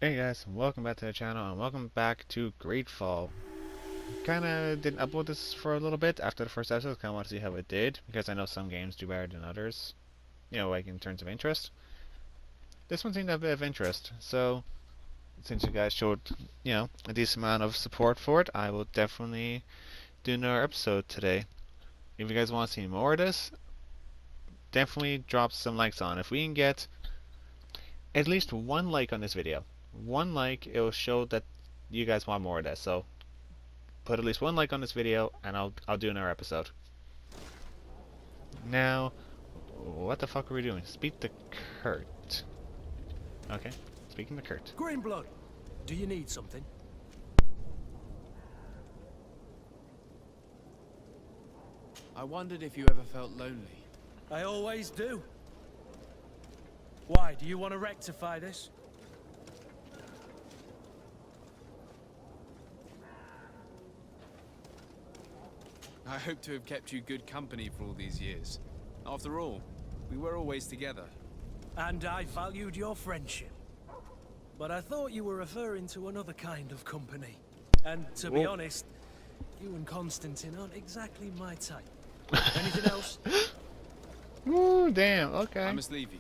Hey guys, welcome back to the channel and welcome back to GreedFall. Kinda didn't upload this for a little bit after the first episode, kinda want to see how it did, because I know some games do better than others, like in terms of interest. This one seemed to have a bit of interest, so since you guys showed, a decent amount of support for it, I will definitely do another episode today. If you guys want to see more of this, definitely drop some likes on. If we can get at least one like on this video, one like, it will show that you guys want more of this, so put at least one like on this video and I'll do another episode. Now, what the fuck are we doing? Speak to Kurt. Okay, speaking to Kurt. Greenblood, do you need something? I wondered if you ever felt lonely. I always do. Why, do you want to rectify this? I hope to have kept you good company for all these years. After all, we were always together. And I valued your friendship. But I thought you were referring to another kind of company. And to be honest, you and Constantine aren't exactly my type. Anything else? Ooh, damn, okay. I must leave you.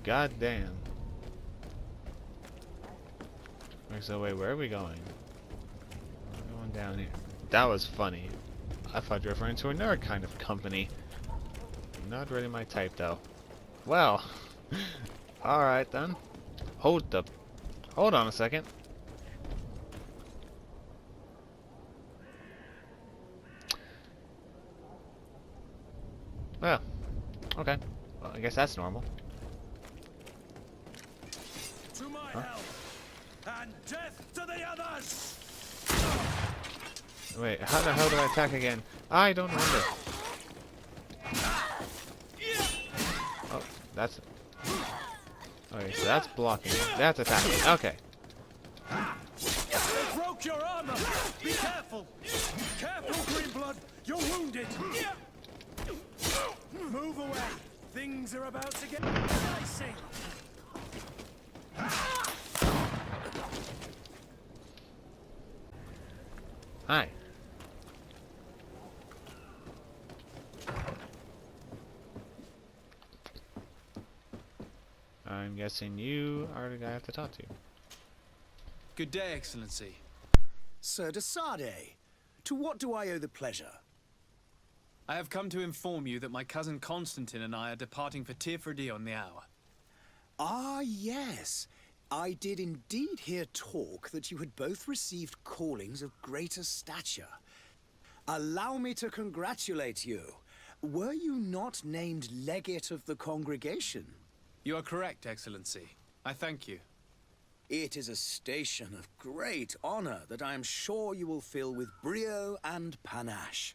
God damn. So wait, where are we going? We're going down here. That was funny. I thought you were referring to another kind of company. Not really my type though. Well, alright then. Hold on a second. Well, okay. Well, I guess that's normal. To my help, and death to the others! Wait, how the hell do I attack again? I don't remember. Oh, that's... Okay, so that's blocking. That's attacking. Okay. They broke your armor! Be careful! Careful, Greenblood! You're wounded! Move away! Things are about to get dicey! Hi. I'm guessing you are the guy I have to talk to. Good day, Excellency. Sir de Sade, to what do I owe the pleasure? I have come to inform you that my cousin Constantine and I are departing for Tirfredi on the hour. Ah, yes. I did indeed hear talk that you had both received callings of greater stature. Allow me to congratulate you. Were you not named legate of the congregation? You are correct, Excellency. I thank you. It is a station of great honor that I am sure you will fill with brio and panache.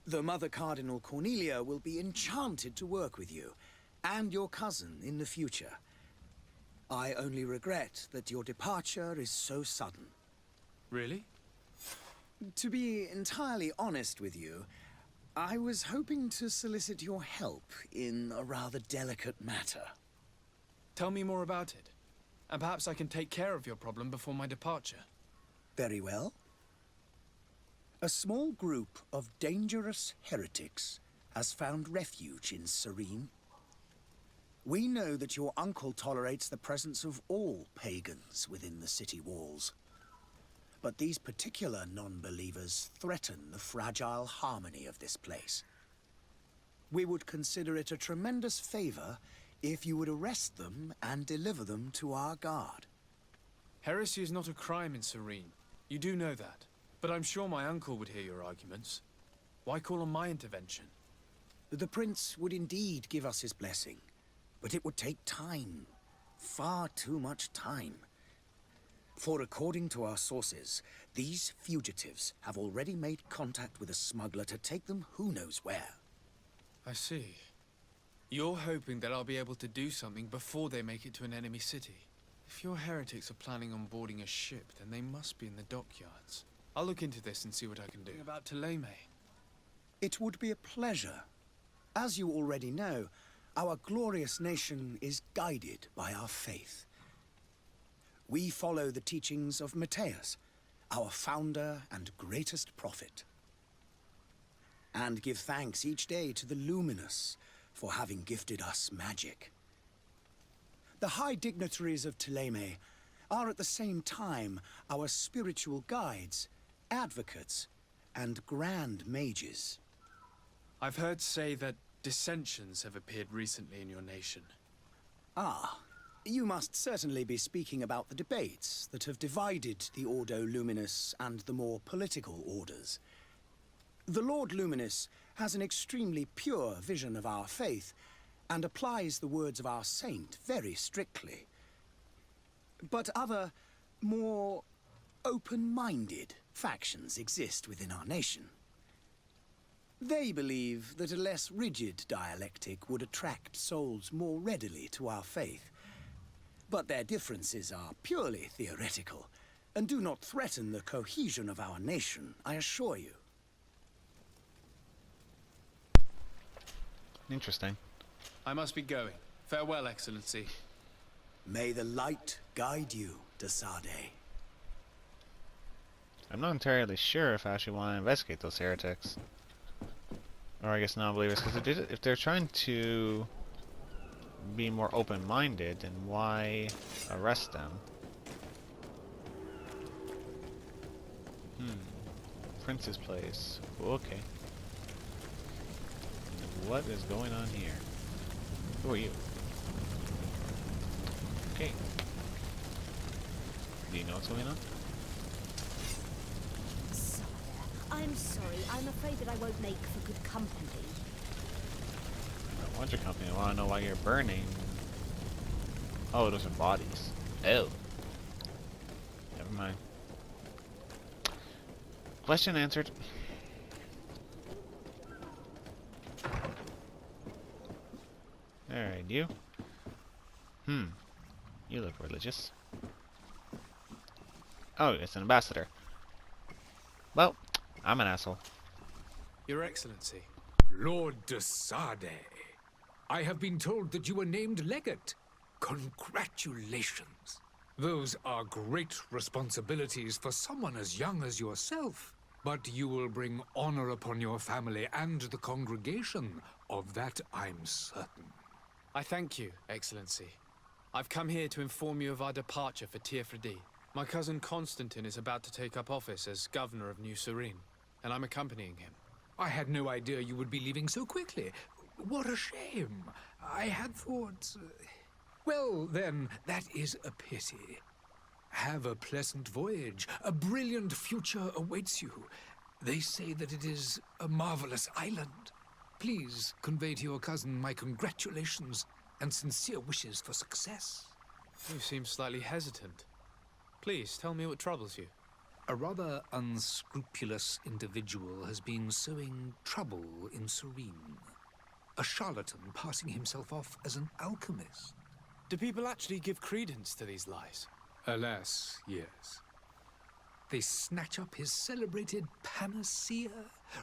The Mother Cardinal Cornelia will be enchanted to work with you, and your cousin in the future. I only regret that your departure is so sudden. Really? To be entirely honest with you, I was hoping to solicit your help in a rather delicate matter. Tell me more about it. And perhaps I can take care of your problem before my departure. Very well. A small group of dangerous heretics has found refuge in Serene. We know that your uncle tolerates the presence of all pagans within the city walls. But these particular non-believers threaten the fragile harmony of this place. We would consider it a tremendous favor if you would arrest them and deliver them to our guard. Heresy is not a crime in Serene. You do know that. But I'm sure my uncle would hear your arguments. Why call on my intervention? The prince would indeed give us his blessing, but it would take time. Far too much time. For according to our sources, these fugitives have already made contact with a smuggler to take them who knows where. I see. You're hoping that I'll be able to do something before they make it to an enemy city. If your heretics are planning on boarding a ship, then they must be in the dockyards. I'll look into this and see what I can do. About Teleme. It would be a pleasure. As you already know, Our glorious nation is guided by our faith. We follow the teachings of Matthias, our founder and greatest prophet, and give thanks each day to the Luminous for having gifted us magic. The high dignitaries of Thélème are at the same time our spiritual guides, advocates, and grand mages. I've heard say that dissensions have appeared recently in your nation. Ah, you must certainly be speaking about the debates that have divided the Ordo Luminous and the more political orders. The Lord Luminous has an extremely pure vision of our faith and applies the words of our saint very strictly. But other, more open-minded factions exist within our nation. They believe that a less rigid dialectic would attract souls more readily to our faith. But their differences are purely theoretical and do not threaten the cohesion of our nation, I assure you. Interesting. I must be going. Farewell, Excellency. May the light guide you, disseminate. I'm not entirely sure if I actually want to investigate those heretics. Or I guess non-believers, because if they're trying to be more open-minded, then why arrest them? Prince's place. Okay. What is going on here? Who are you? Okay. Do you know what's going on? Sire, I'm sorry. I'm afraid that I won't make for good company. I don't want your company. I want to know why you're burning. Oh, those are bodies. Oh. Never mind. Question answered. Alright, you. You look religious. Oh, it's an ambassador. Well, I'm an asshole. Your Excellency. Lord de Sade, I have been told that you were named legate. Congratulations. Those are great responsibilities for someone as young as yourself. But you will bring honor upon your family and the congregation. Of that I'm certain. I thank you, Excellency. I've come here to inform you of our departure for Tirfredi. My cousin Constantine is about to take up office as governor of New Serene, and I'm accompanying him. I had no idea you would be leaving so quickly. What a shame. I had thought... Well, then, that is a pity. Have a pleasant voyage. A brilliant future awaits you. They say that it is a marvelous island. Please convey to your cousin my congratulations and sincere wishes for success. You seem slightly hesitant. Please, tell me what troubles you. A rather unscrupulous individual has been sowing trouble in Serene. A charlatan passing himself off as an alchemist. Do people actually give credence to these lies? Alas, yes. They snatch up his celebrated panacea.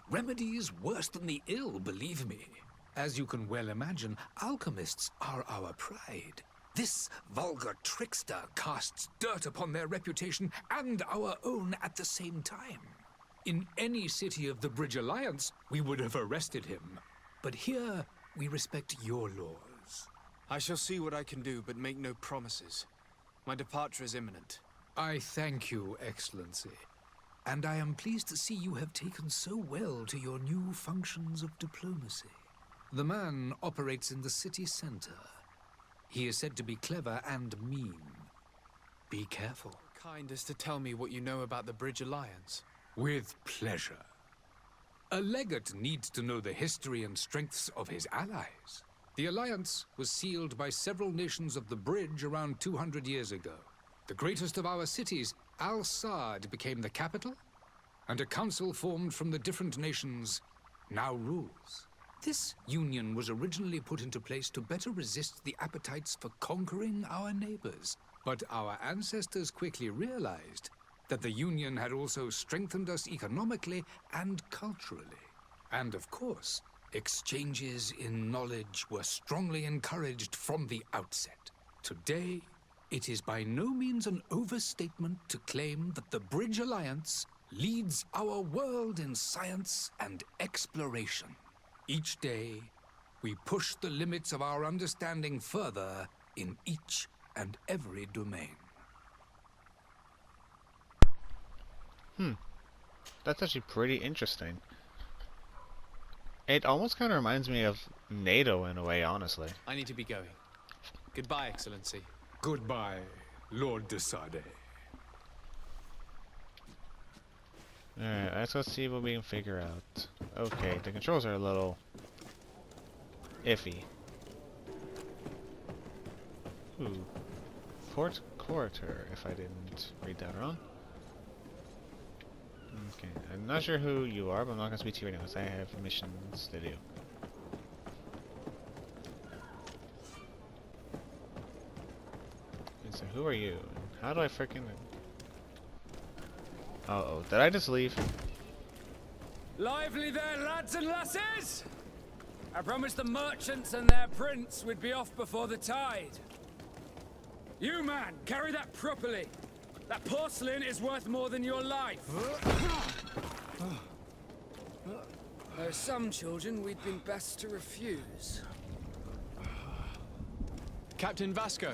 Remedies worse than the ill, believe me. As you can well imagine, alchemists are our pride. This vulgar trickster casts dirt upon their reputation and our own at the same time. In any city of the Bridge Alliance, we would have arrested him. But here, we respect your laws. I shall see what I can do, but make no promises. My departure is imminent. I thank you, Excellency. And I am pleased to see you have taken so well to your new functions of diplomacy. The man operates in the city center. He is said to be clever and mean. Be careful. Kind as to tell me what you know about the Bridge Alliance. With pleasure. A legate needs to know the history and strengths of his allies. The alliance was sealed by several nations of the Bridge around 200 years ago. The greatest of our cities, Al-Saad, became the capital, and a council formed from the different nations now rules. This union was originally put into place to better resist the appetites for conquering our neighbors. But our ancestors quickly realized that the union had also strengthened us economically and culturally. And of course, Exchanges in knowledge were strongly encouraged from the outset. Today, it is by no means an overstatement to claim that the Bridge Alliance leads our world in science and exploration. Each day, we push the limits of our understanding further in each and every domain. That's actually pretty interesting. It almost kind of reminds me of NATO in a way, honestly. I need to be going. Goodbye, Excellency. Goodbye, Lord de Sade. Alright, let's go see what we can figure out. Okay, the controls are a little iffy. Ooh. Port Quarter, if I didn't read that wrong. Okay, I'm not sure who you are, but I'm not going to speak to you right now because I have missions to do. And so who are you? How do I frickin'... Uh-oh, did I just leave? Lively there, lads and lasses! I promised the merchants and their prince we'd be off before the tide. You, man, carry that properly. That porcelain is worth more than your life. There are some children we'd been best to refuse. Captain Vasco.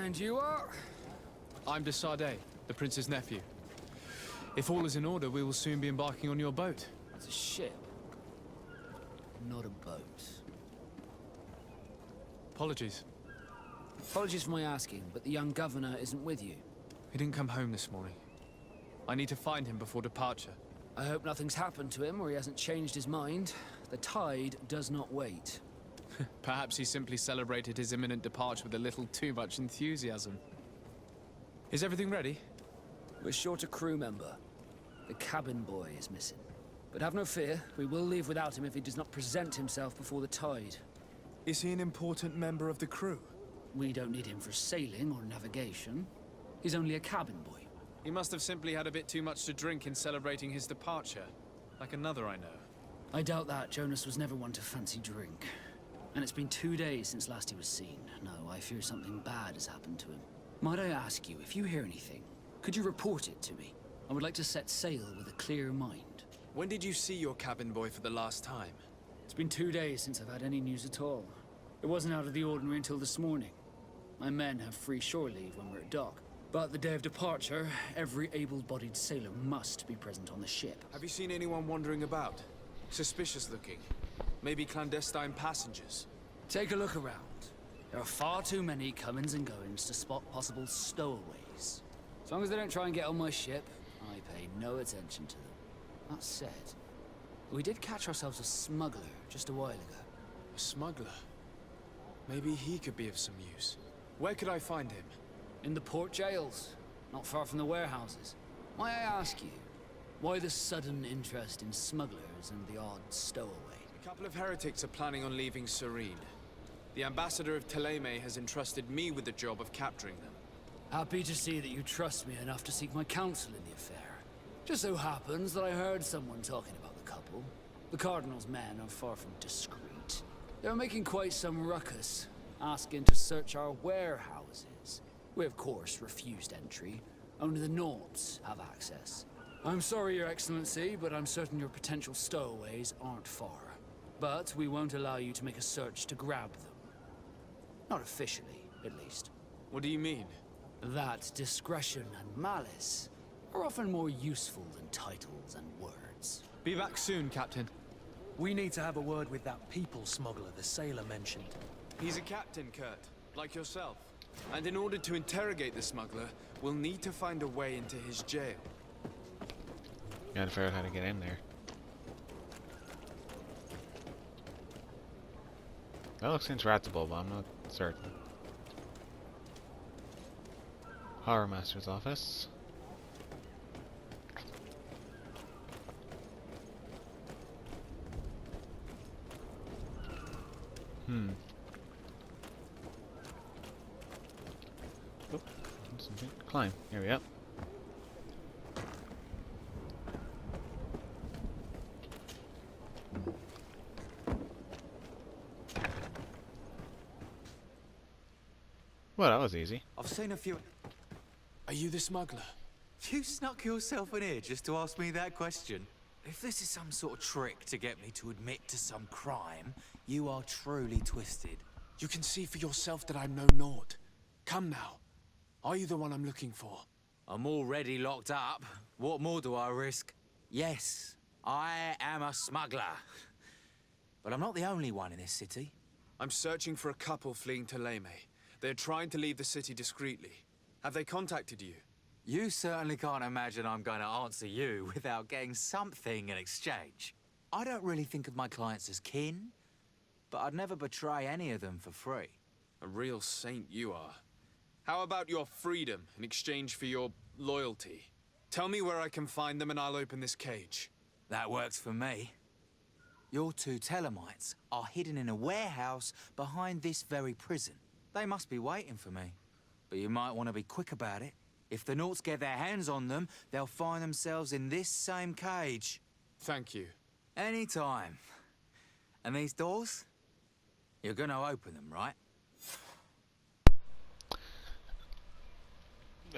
And you are? I'm de Sade, the prince's nephew. If all is in order, we will soon be embarking on your boat. It's a ship, not a boat. Apologies. Apologies for my asking, but the young governor isn't with you. He didn't come home this morning. I need to find him before departure. I hope nothing's happened to him or he hasn't changed his mind. The tide does not wait. Perhaps he simply celebrated his imminent departure with a little too much enthusiasm. Is everything ready? We're short a crew member. The cabin boy is missing. But have no fear, we will leave without him if he does not present himself before the tide. Is he an important member of the crew? We don't need him for sailing or navigation. He's only a cabin boy. He must have simply had a bit too much to drink in celebrating his departure. Like another I know. I doubt that. Jonas was never one to fancy drink. And it's been 2 days since last he was seen. No, I fear something bad has happened to him. Might I ask you, if you hear anything, could you report it to me? I would like to set sail with a clear mind. When did you see your cabin boy for the last time? It's been 2 days since I've had any news at all. It wasn't out of the ordinary until this morning. My men have free shore leave when we're at dock. But the day of departure, every able-bodied sailor must be present on the ship. Have you seen anyone wandering about? Suspicious looking? Maybe clandestine passengers? Take a look around. There are far too many comings and goings to spot possible stowaways. As long as they don't try and get on my ship, I pay no attention to them. That said, we did catch ourselves a smuggler just a while ago. A smuggler? Maybe he could be of some use. Where could I find him? In the port jails, not far from the warehouses. May I ask you, why the sudden interest in smugglers and the odd stowaway? A couple of heretics are planning on leaving Serene. The ambassador of Teleme has entrusted me with the job of capturing them. Happy to see that you trust me enough to seek my counsel in the affair. Just so happens that I heard someone talking about the couple. The Cardinal's men are far from discreet. They're making quite some ruckus, asking to search our warehouses. We, of course, refused entry. Only the Norbs have access. I'm sorry, Your Excellency, but I'm certain your potential stowaways aren't far. But we won't allow you to make a search to grab them. Not officially, at least. What do you mean? That discretion and malice are often more useful than titles and words. Be back soon, Captain. We need to have a word with that people smuggler the sailor mentioned. He's a captain, Kurt, like yourself. And in order to interrogate the smuggler, we'll need to find a way into his jail. Gotta figure out how to get in there. That looks interactable, but I'm not certain. Horror Master's office. Oh, something. Climb. Here we go. Well, that was easy. I've seen a few... Are you the smuggler? You snuck yourself in here just to ask me that question? If this is some sort of trick to get me to admit to some crime, you are truly twisted. You can see for yourself that I'm no Nord. Come now. Are you the one I'm looking for? I'm already locked up. What more do I risk? Yes, I am a smuggler. But I'm not the only one in this city. I'm searching for a couple fleeing to Leme. They're trying to leave the city discreetly. Have they contacted you? You certainly can't imagine I'm going to answer you without getting something in exchange. I don't really think of my clients as kin, but I'd never betray any of them for free. A real saint you are. How about your freedom in exchange for your loyalty? Tell me where I can find them and I'll open this cage. That works for me. Your two Telemites are hidden in a warehouse behind this very prison. They must be waiting for me. But you might want to be quick about it. If the Nauts get their hands on them, they'll find themselves in this same cage. Thank you. Anytime. And these doors? You're gonna open them, right?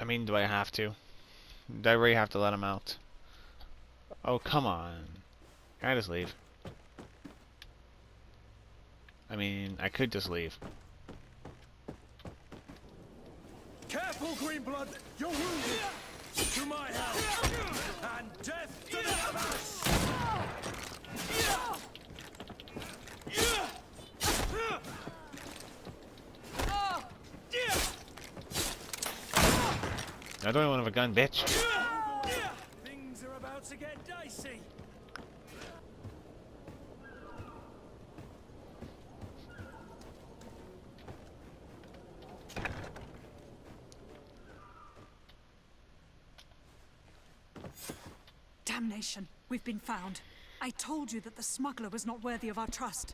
I mean, do I have to? Do I really have to let him out? Oh, come on. Can I just leave? I mean, I could just leave. Careful, Greenblood! You're wounded! To my help! And death to the others! I don't want to have a gun, bitch. Things are about to get dicey. Damnation! We've been found. I told you that the smuggler was not worthy of our trust.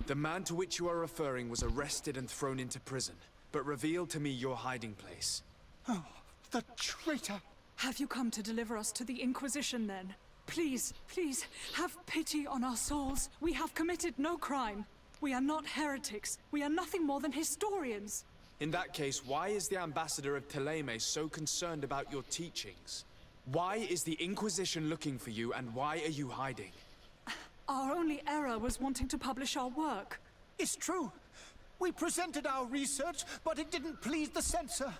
The man to which you are referring was arrested and thrown into prison, but revealed to me your hiding place. Oh, the traitor! Have you come to deliver us to the Inquisition, then? Please, please, have pity on our souls. We have committed no crime. We are not heretics. We are nothing more than historians. In that case, why is the ambassador of Teleme so concerned about your teachings? Why is the Inquisition looking for you, and why are you hiding? Our only error was wanting to publish our work. It's true. We presented our research, but it didn't please the censor.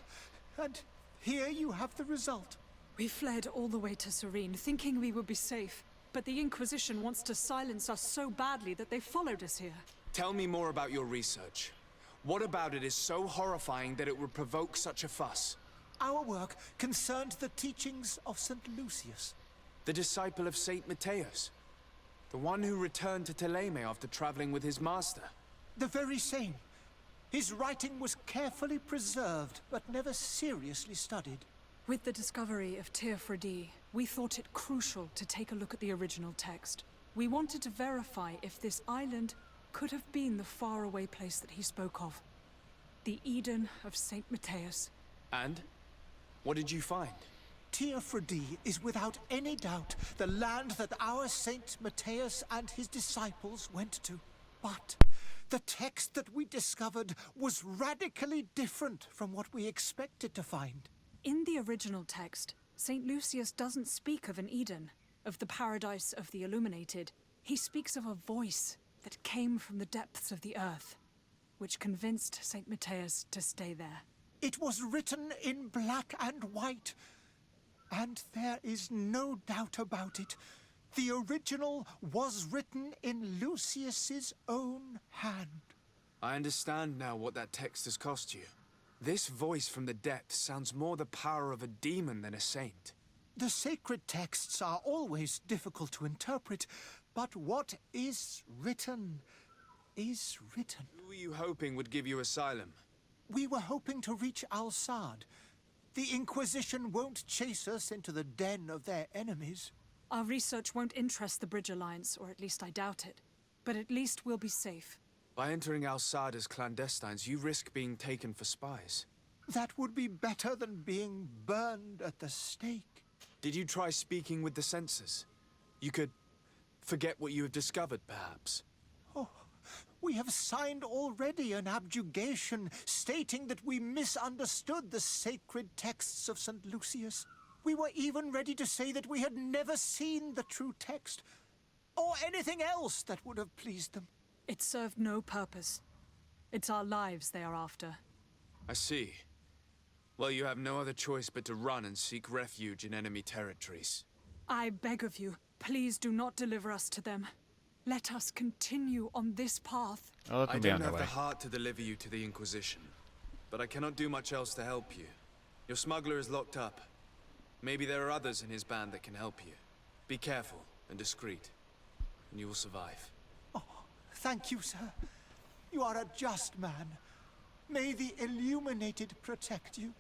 And here you have the result. We fled all the way to Serene, thinking we would be safe. But the Inquisition wants to silence us so badly that they followed us here. Tell me more about your research. What about it is so horrifying that it would provoke such a fuss? Our work concerned the teachings of St. Lucius. The disciple of Saint Matthias? The one who returned to Teleme after traveling with his master? The very same. His writing was carefully preserved, but never seriously studied. With the discovery of Teofredi, we thought it crucial to take a look at the original text. We wanted to verify if this island could have been the faraway place that he spoke of. The Eden of Saint Matthias. And? What did you find? Teofredi is without any doubt the land that our Saint Matthias and his disciples went to. But the text that we discovered was radically different from what we expected to find. In the original text, St. Lucius doesn't speak of an Eden, of the paradise of the illuminated. He speaks of a voice that came from the depths of the earth, which convinced St. Matthias to stay there. It was written in black and white, and there is no doubt about it. The original was written in Lucius's own hand. I understand now what that text has cost you. This voice from the depths sounds more the power of a demon than a saint. The sacred texts are always difficult to interpret, but what is written is written. Who were you hoping would give you asylum? We were hoping to reach Al-Sad. The Inquisition won't chase us into the den of their enemies. Our research won't interest the Bridge Alliance, or at least I doubt it. But at least we'll be safe. By entering Al-Sad as clandestines, you risk being taken for spies. That would be better than being burned at the stake. Did you try speaking with the censors? You could forget what you have discovered, perhaps. Oh, We have signed already an abjugation stating that we misunderstood the sacred texts of St. Lucius. We were even ready to say that we had never seen the true text, or anything else that would have pleased them. It served no purpose. It's our lives they are after. I see. Well, you have no other choice but to run and seek refuge in enemy territories. I beg of you, please do not deliver us to them. Let us continue on this path. I'll let I them be don't on their have way. the heart to deliver you to the Inquisition, but I cannot do much else to help you. Your smuggler is locked up. Maybe there are others in his band that can help you. Be careful and discreet, and you will survive. Oh, thank you, sir. You are a just man. May the Illuminated protect you.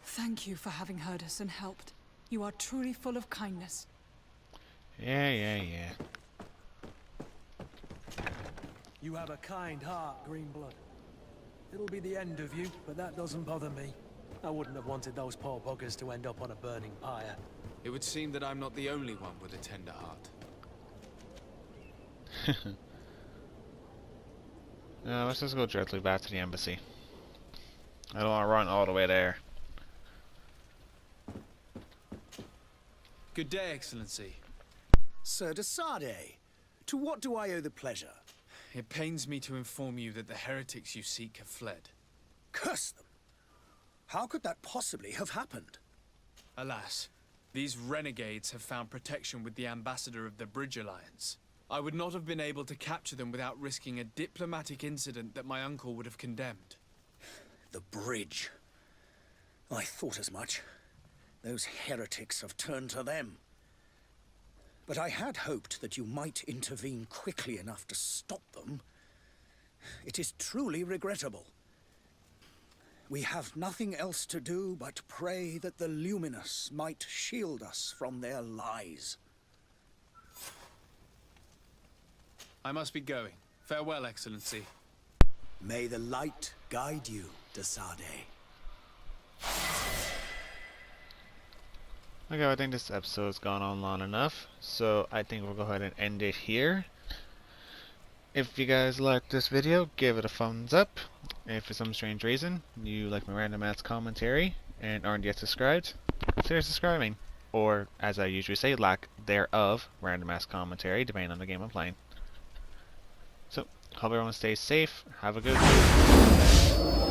Thank you for having heard us and helped. You are truly full of kindness. Yeah. You have a kind heart, Greenblood. It'll be the end of you, but that doesn't bother me. I wouldn't have wanted those poor buggers to end up on a burning pyre. It would seem that I'm not the only one with a tender heart. Let's just go directly back to the embassy. I don't want to run all the way there. Good day, Excellency. Sir de Sardet, to what do I owe the pleasure? It pains me to inform you that the heretics you seek have fled. Curse them! How could that possibly have happened? Alas, these renegades have found protection with the ambassador of the Bridge Alliance. I would not have been able to capture them without risking a diplomatic incident that my uncle would have condemned. The bridge. I thought as much. Those heretics have turned to them. But I had hoped that you might intervene quickly enough to stop them. It is truly regrettable. We have nothing else to do but pray that the Luminous might shield us from their lies. I must be going. Farewell, Excellency. May the light guide you, de Sardet. Okay, I think this episode's gone on long enough, so I think we'll go ahead and end it here. If you guys liked this video, give it a thumbs up. If for some strange reason you like my random ass commentary and aren't yet subscribed, consider subscribing. Or, as I usually say, lack thereof random ass commentary, depending on the game I'm playing. So, hope everyone stays safe. Have a good day.